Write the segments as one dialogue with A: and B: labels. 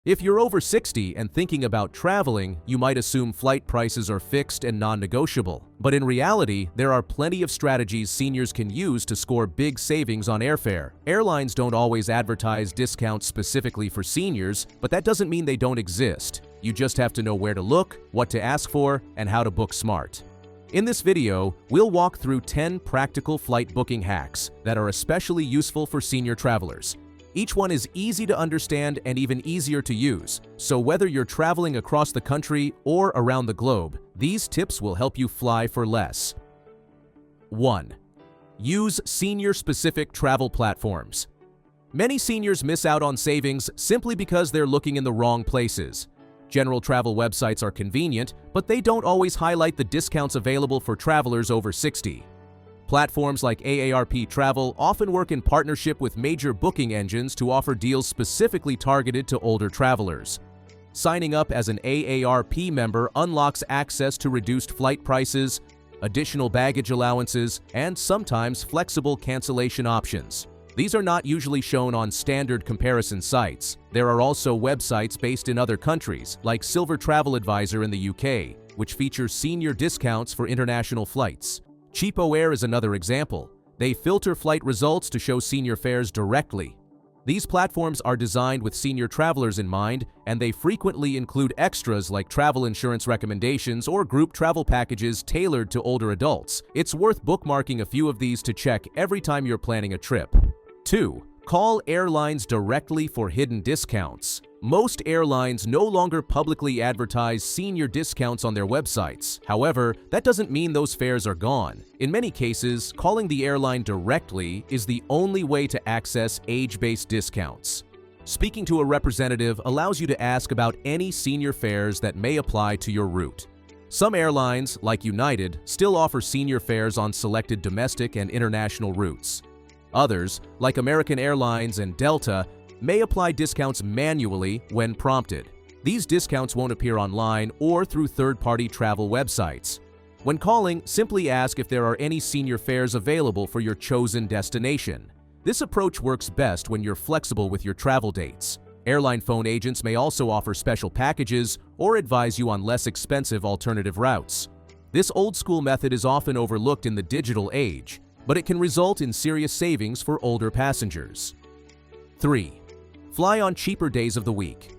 A: If you're over 60 and thinking about traveling, you might assume flight prices are fixed and non-negotiable. But in reality, there are plenty of strategies seniors can use to score big savings on airfare. Airlines don't always advertise discounts specifically for seniors, but that doesn't mean they don't exist. You just have to know where to look, what to ask for, and how to book smart. In this video, we'll walk through 10 practical flight booking hacks that are especially useful for senior travelers. Each one is easy to understand and even easier to use, so whether you're traveling across the country or around the globe, these tips will help you fly for less. 1. Use senior-specific travel platforms. Many seniors miss out on savings simply because they're looking in the wrong places. General travel websites are convenient, but they don't always highlight the discounts available for travelers over 60. Platforms like AARP Travel often work in partnership with major booking engines to offer deals specifically targeted to older travelers. Signing up as an AARP member unlocks access to reduced flight prices, additional baggage allowances, and sometimes flexible cancellation options. These are not usually shown on standard comparison sites. There are also websites based in other countries, like Silver Travel Advisor in the UK, which features senior discounts for international flights. Cheapo Air is another example. They filter flight results to show senior fares directly. These platforms are designed with senior travelers in mind, and they frequently include extras like travel insurance recommendations or group travel packages tailored to older adults. It's worth bookmarking a few of these to check every time you're planning a trip. 2. Call airlines directly for hidden discounts. Most airlines no longer publicly advertise senior discounts on their websites. However, that doesn't mean those fares are gone. In many cases, calling the airline directly is the only way to access age-based discounts. Speaking to a representative allows you to ask about any senior fares that may apply to your route. Some airlines, like United, still offer senior fares on selected domestic and international routes. Others, like American Airlines and Delta, may apply discounts manually when prompted. These discounts won't appear online or through third-party travel websites. When calling, simply ask if there are any senior fares available for your chosen destination. This approach works best when you're flexible with your travel dates. Airline phone agents may also offer special packages or advise you on less expensive alternative routes. This old-school method is often overlooked in the digital age, but it can result in serious savings for older passengers. 3. Fly on cheaper days of the week.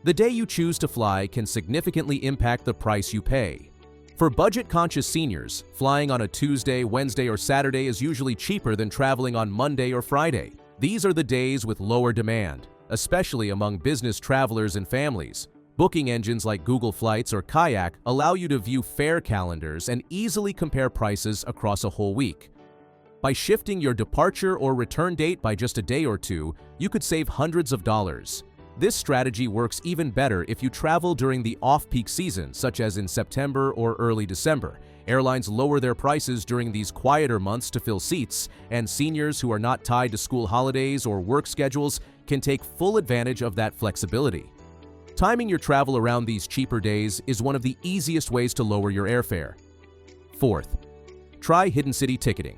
A: The day you choose to fly can significantly impact the price you pay. For budget-conscious seniors, flying on a Tuesday, Wednesday, or Saturday is usually cheaper than traveling on Monday or Friday. These are the days with lower demand, especially among business travelers and families. Booking engines like Google Flights or Kayak allow you to view fare calendars and easily compare prices across a whole week. By shifting your departure or return date by just a day or two, you could save hundreds of dollars. This strategy works even better if you travel during the off-peak season, such as in September or early December. Airlines lower their prices during these quieter months to fill seats, and seniors who are not tied to school holidays or work schedules can take full advantage of that flexibility. Timing your travel around these cheaper days is one of the easiest ways to lower your airfare. 4th, try hidden city ticketing.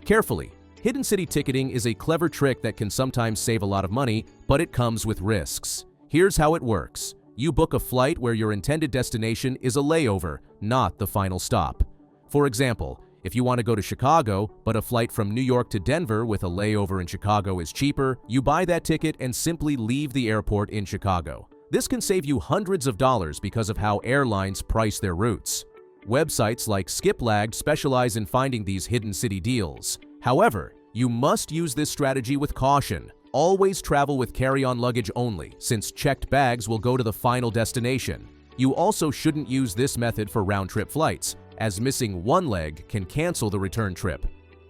A: Carefully, hidden city ticketing is a clever trick that can sometimes save a lot of money, but it comes with risks. Here's how it works. You book a flight where your intended destination is a layover, not the final stop. For example, if you want to go to Chicago, but a flight from New York to Denver with a layover in Chicago is cheaper, you buy that ticket and simply leave the airport in Chicago. This can save you hundreds of dollars because of how airlines price their routes. Websites like SkipLag specialize in finding these hidden city deals. However, you must use this strategy with caution. Always travel with carry-on luggage only, since checked bags will go to the final destination. You also shouldn't use this method for round-trip flights, as missing one leg can cancel the return trip.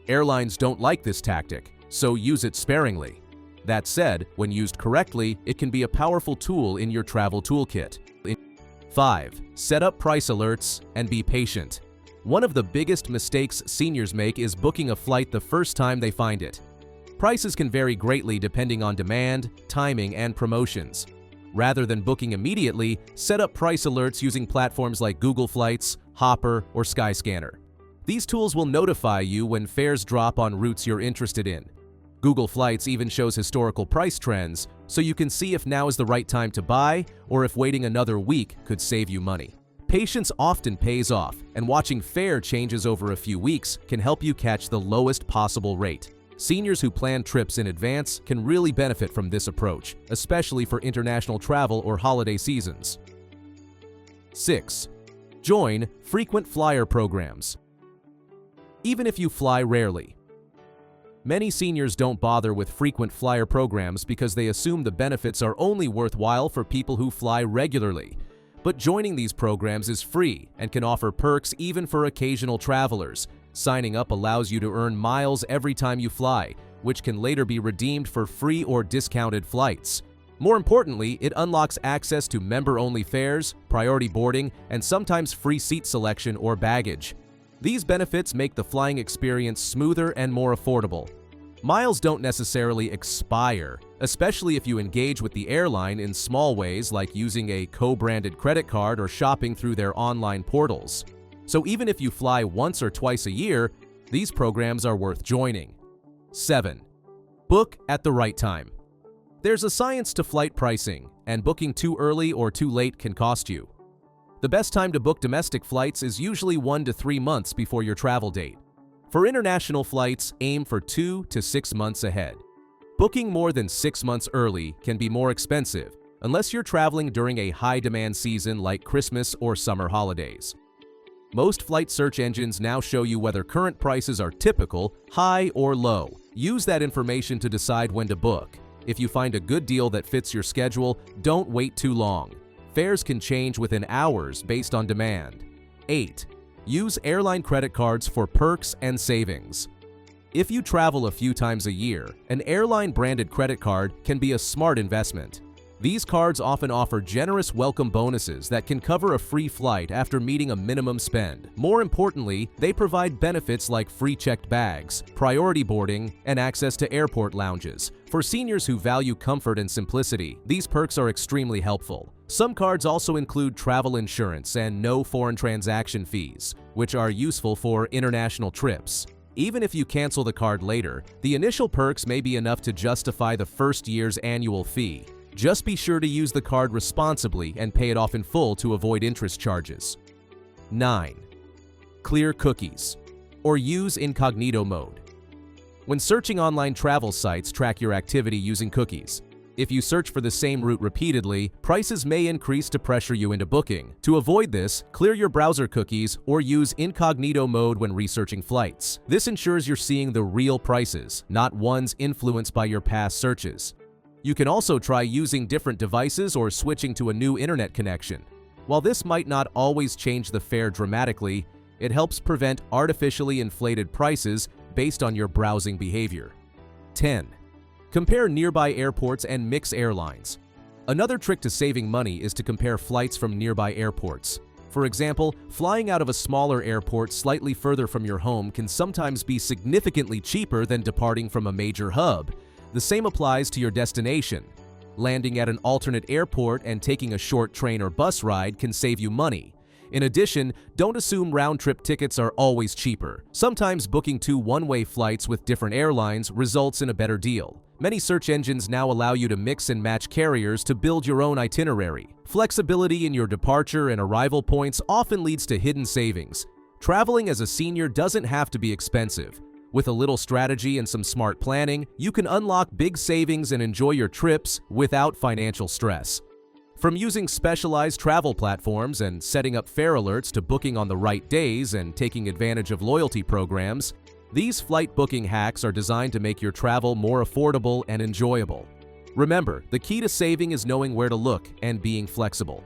A: Airlines don't like this tactic, so use it sparingly. That said, when used correctly, it can be a powerful tool in your travel toolkit. 5. Set up price alerts and be patient. One of the biggest mistakes seniors make is booking a flight the first time they find it. Prices can vary greatly depending on demand, timing, and promotions. Rather than booking immediately, set up price alerts using platforms like Google Flights, Hopper, or Skyscanner. These tools will notify you when fares drop on routes you're interested in. Google Flights even shows historical price trends, so you can see if now is the right time to buy or if waiting another week could save you money. Patience often pays off, and watching fare changes over a few weeks can help you catch the lowest possible rate. Seniors who plan trips in advance can really benefit from this approach, especially for international travel or holiday seasons. 6. Join frequent flyer programs. Even if you fly rarely. Many seniors don't bother with frequent flyer programs because they assume the benefits are only worthwhile for people who fly regularly. But joining these programs is free and can offer perks even for occasional travelers. Signing up allows you to earn miles every time you fly, which can later be redeemed for free or discounted flights. More importantly, it unlocks access to member-only fares, priority boarding, and sometimes free seat selection or baggage. These benefits make the flying experience smoother and more affordable. Miles don't necessarily expire, especially if you engage with the airline in small ways like using a co-branded credit card or shopping through their online portals. So even if you fly once or twice a year, these programs are worth joining. 7. Book at the right time. There's a science to flight pricing, and booking too early or too late can cost you. The best time to book domestic flights is usually 1 to 3 months before your travel date. For international flights, aim for 2 to 6 months ahead. Booking more than 6 months early can be more expensive, unless you're traveling during a high-demand season like Christmas or summer holidays. Most flight search engines now show you whether current prices are typical, high, or low. Use that information to decide when to book. If you find a good deal that fits your schedule, don't wait too long. Fares can change within hours based on demand. 8. Use airline credit cards for perks and savings. If you travel a few times a year, an airline-branded credit card can be a smart investment. These cards often offer generous welcome bonuses that can cover a free flight after meeting a minimum spend. More importantly, they provide benefits like free checked bags, priority boarding, and access to airport lounges. For seniors who value comfort and simplicity, these perks are extremely helpful. Some cards also include travel insurance and no foreign transaction fees, which are useful for international trips. Even if you cancel the card later, the initial perks may be enough to justify the first year's annual fee. Just be sure to use the card responsibly and pay it off in full to avoid interest charges. 9. Clear cookies, or use incognito mode. When searching online travel sites, track your activity using cookies. If you search for the same route repeatedly, prices may increase to pressure you into booking. To avoid this, clear your browser cookies or use incognito mode when researching flights. This ensures you're seeing the real prices, not ones influenced by your past searches. You can also try using different devices or switching to a new internet connection. While this might not always change the fare dramatically, it helps prevent artificially inflated prices based on your browsing behavior. 10. Compare nearby airports and mix airlines. Another trick to saving money is to compare flights from nearby airports. For example, flying out of a smaller airport slightly further from your home can sometimes be significantly cheaper than departing from a major hub. The same applies to your destination. Landing at an alternate airport and taking a short train or bus ride can save you money. In addition, don't assume round-trip tickets are always cheaper. Sometimes booking 2 one-way flights with different airlines results in a better deal. Many search engines now allow you to mix and match carriers to build your own itinerary. Flexibility in your departure and arrival points often leads to hidden savings. Traveling as a senior doesn't have to be expensive. With a little strategy and some smart planning, you can unlock big savings and enjoy your trips without financial stress. From using specialized travel platforms and setting up fare alerts to booking on the right days and taking advantage of loyalty programs, these flight booking hacks are designed to make your travel more affordable and enjoyable. Remember, the key to saving is knowing where to look and being flexible.